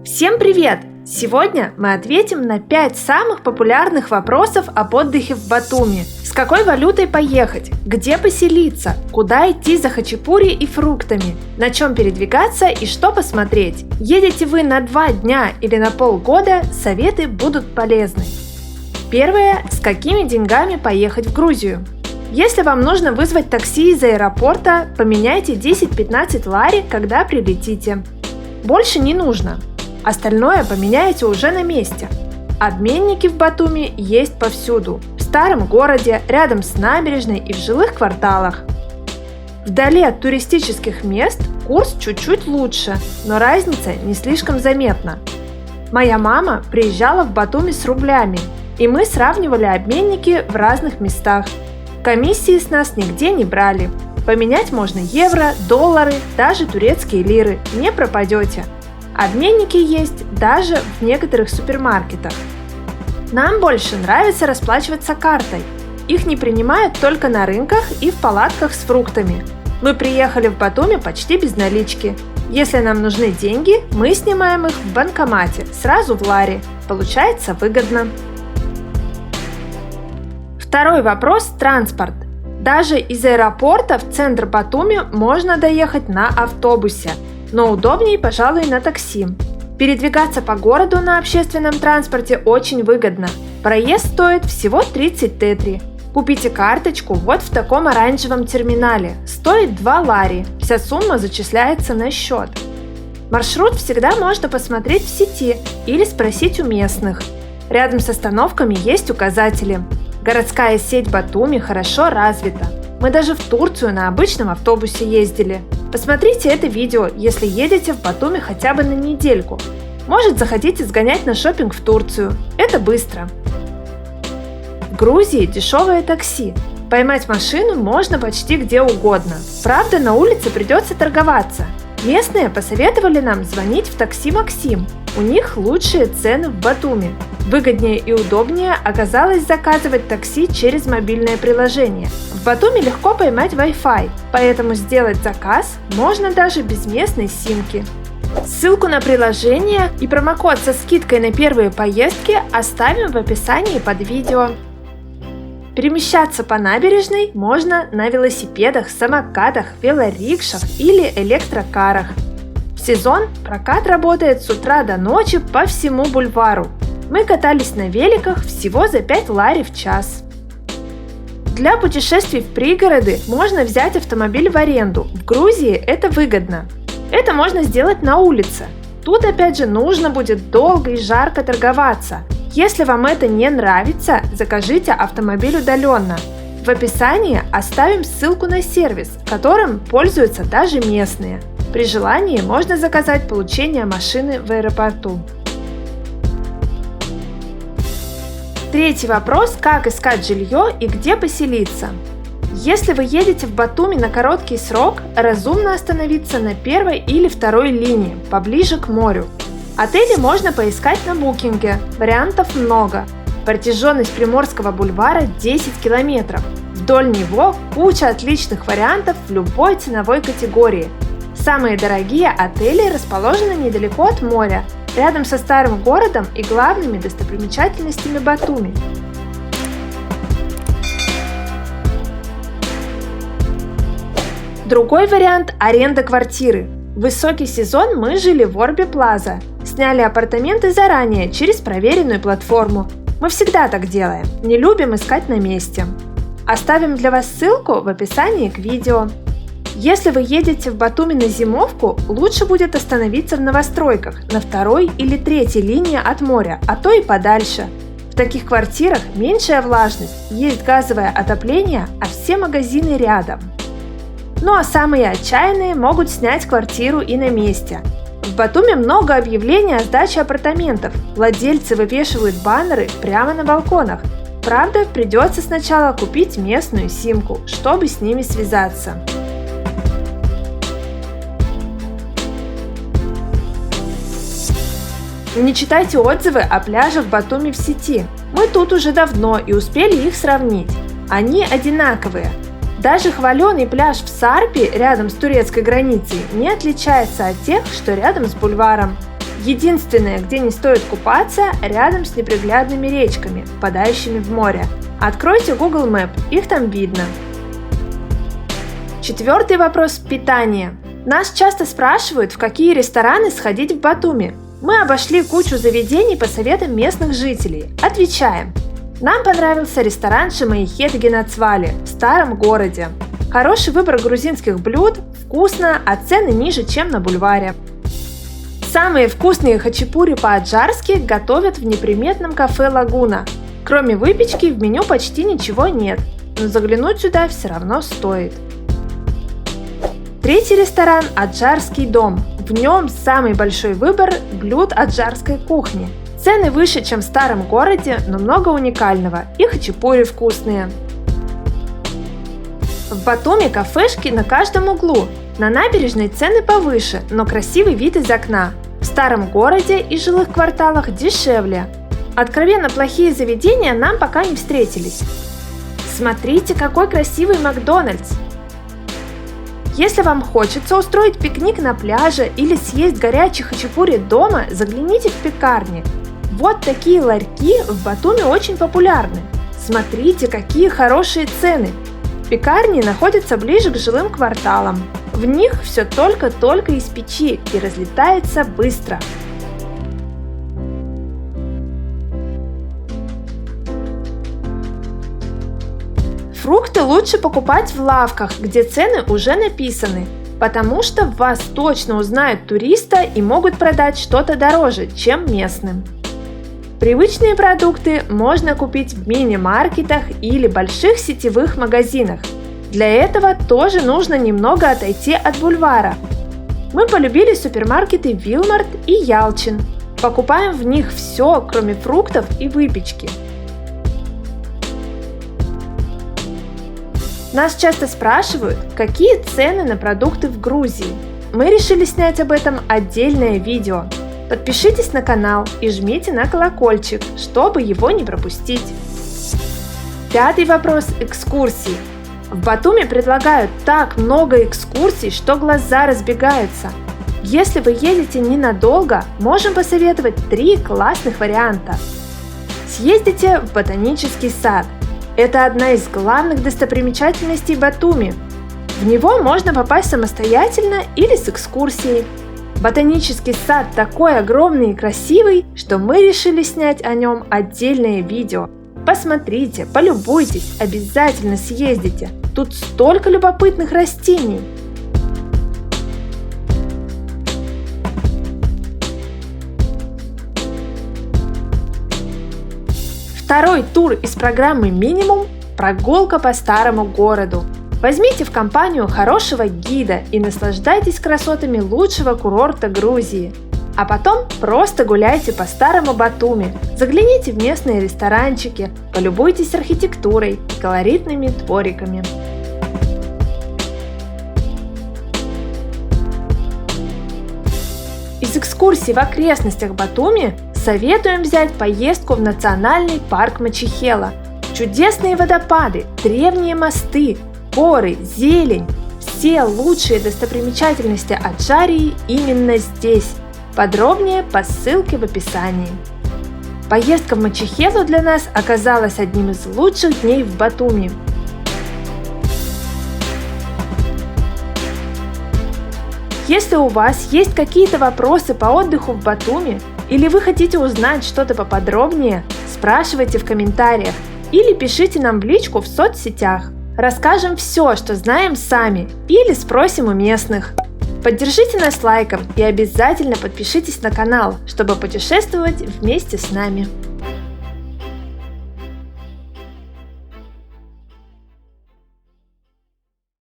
Всем привет! Сегодня мы ответим на 5 самых популярных вопросов об отдыхе в Батуми. С какой валютой поехать? Где поселиться? Куда идти за хачапури и фруктами? На чем передвигаться и что посмотреть? Едете вы на 2 дня или на полгода? Советы будут полезны. Первое. С какими деньгами поехать в Грузию? Если вам нужно вызвать такси из аэропорта, поменяйте 10-15 лари, когда прилетите. Больше не нужно. Остальное поменяете уже на месте. Обменники в Батуми есть повсюду. В старом городе, рядом с набережной и в жилых кварталах. Вдали от туристических мест курс чуть-чуть лучше, но разница не слишком заметна. Моя мама приезжала в Батуми с рублями, и мы сравнивали обменники в разных местах. Комиссии с нас нигде не брали. Поменять можно евро, доллары, даже турецкие лиры, не пропадете. Обменники есть даже в некоторых супермаркетах. Нам больше нравится расплачиваться картой. Их не принимают только на рынках и в палатках с фруктами. Мы приехали в Батуми почти без налички. Если нам нужны деньги, мы снимаем их в банкомате, сразу в лари. Получается выгодно. Второй вопрос – транспорт. Даже из аэропорта в центр Батуми можно доехать на автобусе, но удобнее, пожалуй, на такси. Передвигаться по городу на общественном транспорте очень выгодно. Проезд стоит всего 30 тетри. Купите карточку вот в таком оранжевом терминале. Стоит 2 лари. Вся сумма зачисляется на счет. Маршрут всегда можно посмотреть в сети или спросить у местных. Рядом с остановками есть указатели. Городская сеть Батуми хорошо развита. Мы даже в Турцию на обычном автобусе ездили. Посмотрите это видео, если едете в Батуми хотя бы на недельку. Может, захотите сгонять на шопинг в Турцию. Это быстро. В Грузии дешевое такси. Поймать машину можно почти где угодно. Правда, на улице придется торговаться. Местные посоветовали нам звонить в такси Максим. У них лучшие цены в Батуми. Выгоднее и удобнее оказалось заказывать такси через мобильное приложение. В Батуми легко поймать Wi-Fi, поэтому сделать заказ можно даже без местной симки. Ссылку на приложение и промокод со скидкой на первые поездки оставим в описании под видео. Перемещаться по набережной можно на велосипедах, самокатах, велорикшах или электрокарах. В сезон прокат работает с утра до ночи по всему бульвару. Мы катались на великах всего за 5 лари в час. Для путешествий в пригороды можно взять автомобиль в аренду. В Грузии это выгодно. Это можно сделать на улице. Тут опять же нужно будет долго и жарко торговаться. Если вам это не нравится, закажите автомобиль удаленно. В описании оставим ссылку на сервис, которым пользуются даже местные. При желании можно заказать получение машины в аэропорту. Третий вопрос – как искать жилье и где поселиться? Если вы едете в Батуми на короткий срок, разумно остановиться на первой или второй линии, поближе к морю. Отели можно поискать на букинге, вариантов много. Протяженность Приморского бульвара 10 километров. Вдоль него куча отличных вариантов в любой ценовой категории. Самые дорогие отели расположены недалеко от моря, рядом со старым городом и главными достопримечательностями Батуми. Другой вариант – аренда квартиры. В высокий сезон мы жили в Орби Плаза. Сняли апартаменты заранее через проверенную платформу. Мы всегда так делаем, не любим искать на месте. Оставим для вас ссылку в описании к видео. Если вы едете в Батуми на зимовку, лучше будет остановиться в новостройках на 2-й или 3-й линии от моря, а то и подальше. В таких квартирах меньшая влажность, есть газовое отопление, а все магазины рядом. Ну а самые отчаянные могут снять квартиру и на месте. В Батуми много объявлений о сдаче апартаментов. Владельцы вывешивают баннеры прямо на балконах. Правда, придется сначала купить местную симку, чтобы с ними связаться. Не читайте отзывы о пляжах Батуми в сети. Мы тут уже давно и успели их сравнить. Они одинаковые. Даже хваленый пляж в Сарпи рядом с турецкой границей не отличается от тех, что рядом с бульваром. Единственное, где не стоит купаться, рядом с неприглядными речками, впадающими в море. Откройте Google Map, их там видно. Четвертый вопрос – питание. Нас часто спрашивают, в какие рестораны сходить в Батуми. Мы обошли кучу заведений по советам местных жителей. Отвечаем. Нам понравился ресторан Шимаихет Генацвали в старом городе. Хороший выбор грузинских блюд, вкусно, а цены ниже, чем на бульваре. Самые вкусные хачапури по-аджарски готовят в неприметном кафе «Лагуна». Кроме выпечки в меню почти ничего нет, но заглянуть сюда все равно стоит. Третий ресторан – Аджарский дом. В нем самый большой выбор блюд аджарской кухни. Цены выше, чем в старом городе, но много уникального, и хачапури вкусные. В Батуми кафешки на каждом углу. На набережной цены повыше, но красивый вид из окна. В старом городе и жилых кварталах дешевле. Откровенно плохие заведения нам пока не встретились. Смотрите, какой красивый Макдональдс! Если вам хочется устроить пикник на пляже или съесть горячий хачапури дома, загляните в пекарни. Вот такие ларьки в Батуми очень популярны. Смотрите, какие хорошие цены! Пекарни находятся ближе к жилым кварталам. В них все только-только из печи и разлетается быстро. Фрукты лучше покупать в лавках, где цены уже написаны, потому что вас точно узнают туриста и могут продать что-то дороже, чем местным. Привычные продукты можно купить в мини-маркетах или больших сетевых магазинах. Для этого тоже нужно немного отойти от бульвара. Мы полюбили супермаркеты Вилмарт и Ялчин. Покупаем в них все, кроме фруктов и выпечки. Нас часто спрашивают, какие цены на продукты в Грузии. Мы решили снять об этом отдельное видео. Подпишитесь на канал и жмите на колокольчик, чтобы его не пропустить. Пятый вопрос – экскурсии. В Батуми предлагают так много экскурсий, что глаза разбегаются. Если вы едете ненадолго, можем посоветовать 3 классных варианта. Съездите в ботанический сад. Это одна из главных достопримечательностей Батуми. В него можно попасть самостоятельно или с экскурсией. Ботанический сад такой огромный и красивый, что мы решили снять о нем отдельное видео. Посмотрите, полюбуйтесь, обязательно съездите. Тут столько любопытных растений. Второй тур из программы «Минимум» – прогулка по старому городу. Возьмите в компанию хорошего гида и наслаждайтесь красотами лучшего курорта Грузии. А потом просто гуляйте по старому Батуми, загляните в местные ресторанчики, полюбуйтесь архитектурой и колоритными двориками. Из экскурсий в окрестностях Батуми советуем взять поездку в национальный парк Мачехела. Чудесные водопады, древние мосты, горы, зелень – все лучшие достопримечательности Аджарии именно здесь. Подробнее по ссылке в описании. Поездка в Мачехелу для нас оказалась одним из лучших дней в Батуми. Если у вас есть какие-то вопросы по отдыху в Батуми, или вы хотите узнать что-то поподробнее, спрашивайте в комментариях или пишите нам в личку в соцсетях. Расскажем все, что знаем сами, или спросим у местных. Поддержите нас лайком и обязательно подпишитесь на канал, чтобы путешествовать вместе с нами.